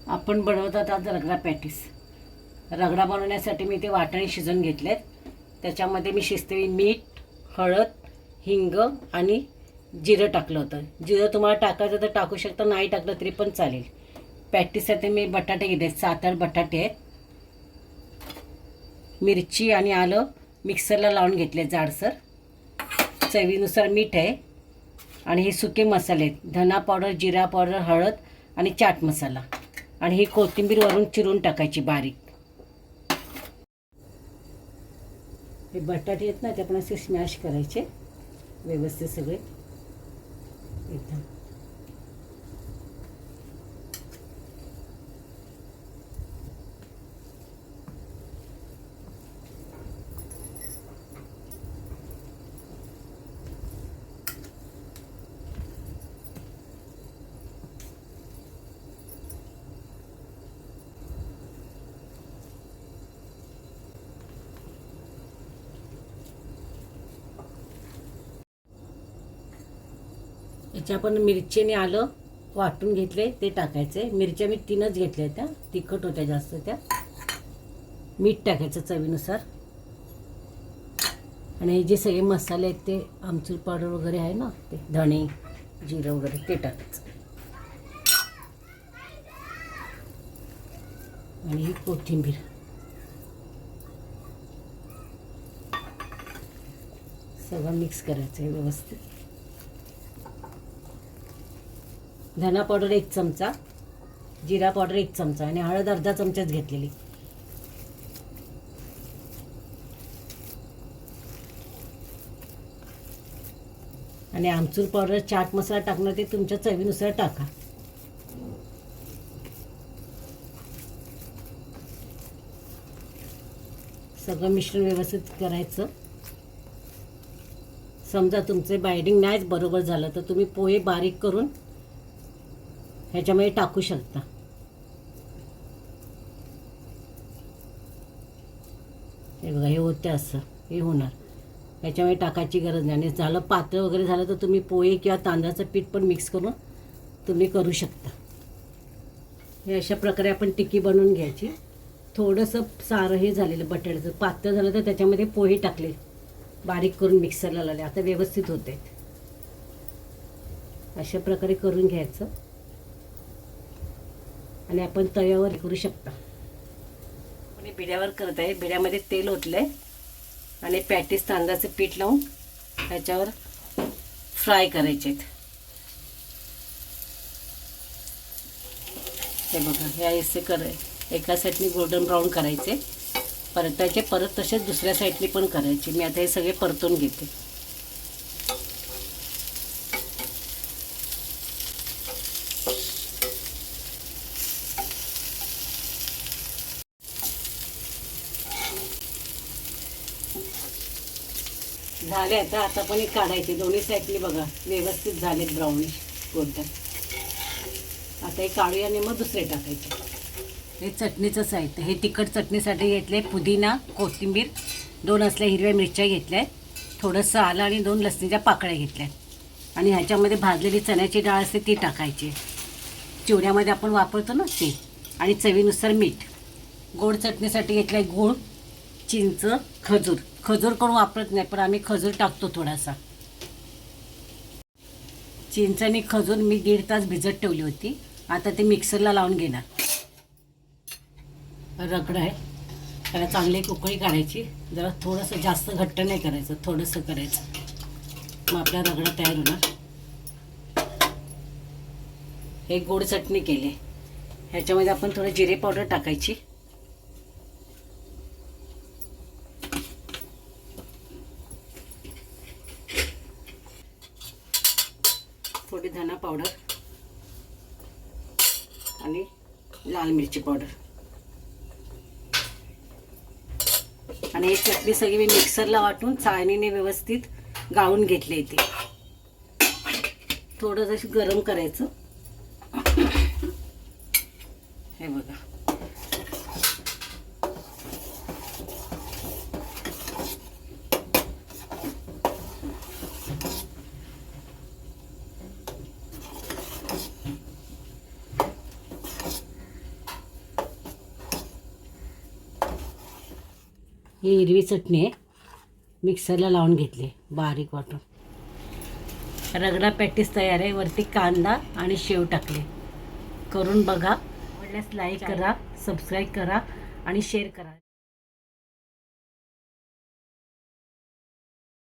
आपण बनवतात आज रगडा पॅटीस. रगडा बनवण्यासाठी मी ते वाटाणे शिजवून घेतलेत. त्याच्यामध्ये मी शिजतेली मीठ, हळद, हिंग आणि जिरं टाकलं होतं. जिरं तुम्हाला टाकायचं तर टाकू शकता, नाही टाकलं तरी पण चालेल. पॅटीसाठी मी बटाटे घेतले, 7-8 बटाटे आहेत. मिरची आणि आलं मिक्सरला लावून घेतले जाडसर. चवीनुसार मीठ आहे. आणि हे सुके मसाले आहेत, धना पावडर, जिरा पावडर, हळद आणि चाट मसाला. आणि ही कोथिंबीर वरून चिरून टाकायची बारीक. हे बटाटे आहेत ना, ते आपण असे स्मॅश करायचे व्यवस्थित सगळे एकदम. याच्या आपण मिरची आणि आलं वाटून घेतले ते टाकायचे. मिरच्या मी 3च घेतल्या, त्या तिखट होत्या जास्त. त्या मीठ टाकायचं चवीनुसार. आणि हे जे सगळे मसाले आहेत ते आमचूर पावडर वगैरे आहे ना, ते धणे, जिरं वगैरे ते टाकायचं. आणि ही कोथिंबीर सगळं मिक्स करायचं आहे व्यवस्थित. धना पावडर 1 चमचा, जिरा पावडर 1 चमचा आणि हळद अर्धा चमचाच घेतलेली. आणि आमचूर पावडर, चाट मसाला टाकणार ते तुमच्या चवीनुसार टाका. सगळं मिश्रण व्यवस्थित करायचं. समजा तुमचे बाइंडिंग नाहीच बरोबर झालं तर तुम्ही पोहे बारीक करून ह्याच्यामध्ये टाकू शकता. हे बघा, हे होते असं, हे होणार. ह्याच्यामध्ये टाकायची गरज नाही. आणि झालं पातळ वगैरे झालं तर तुम्ही पोहे किंवा तांदळाचं पीठ पण मिक्स करून तुम्ही करू शकता. हे अशा प्रकारे आपण टिक्की बनवून घ्यायची. थोडंसं सारं हे झालेलं बटाट्याचं पातळ झालं तर त्याच्यामध्ये पोहे टाकले, बारीक करून मिक्सरला लावले. आता व्यवस्थित होते. अशा प्रकारे करून घ्यायचं. आणि आपण तव्यावर करू शकता. आणि बिड्यावर करत आहे. बिड्यामध्ये तेल ओतलंय आणि पॅटीस तांदळाचं पीठ लावून त्याच्यावर फ्राय करायचे. हे बघा, हे असे एका साईडने गोल्डन ब्राऊन करायचे, परतायचे. परत तसेच दुसऱ्या साईडने पण करायचे. मी आता हे सगळे परतून घेते. झाले आता पण एक काढायचे. दोन्ही साईडने बघा व्यवस्थित झालेत ब्राउनिश गोल्डन. आता हे काढूया आणि मग दुसरे टाकायचे. हे चटणीचं साहित्य. हे तिखट चटणीसाठी घेतले पुदिना, कोथिंबीर, 2 असल्या हिरव्या मिरच्या घेतल्या, थोडंसं आलं आणि 2 लसणीच्या पाकळ्या घेतल्या. आणि ह्याच्यामध्ये भाजलेली चण्याची डाळ असते ती टाकायची. चिवड्यामध्ये आपण वापरतो ना ते. आणि चवीनुसार मीठ. गोड चटणीसाठी घेतलं गूळ, चिंच, खजूर. खजूर कोण वापरत नाही पण आम्ही खजूर टाकतो थोडासा. चिंच आणि खजूर मी 1.5 तास भिजत ठेवली होती. आता ते मिक्सरला लावून घेणार. रगडा आहे, त्याला चांगली एक उकळी काढायची. जरा थोडंसं जास्त घट्ट नाही करायचं, थोडंसं करायचं. मग आपला रगडा तयार होणार. हे गोड चटणी केली. ह्याच्यामध्ये आपण थोडं जिरे पावडर टाकायची. थोडी धना पावडर आणि लाल मिरची पावडर. आणि ही चटणी सगळी मी मिक्सरला वाटून चाळणीने व्यवस्थित गाळून घेतली. ती थोडं जशी गरम करायचं. हे बघा, ही हिरवी चटणी आहे, मिक्सरला लावून घेतली बारीक वाटून. रगडा पॅटीस तयार आहे. वरती कांदा आणि शेव टाकले. करून बघा. आवडल्यास लाईक करा, सबस्क्राईब करा आणि शेअर करा.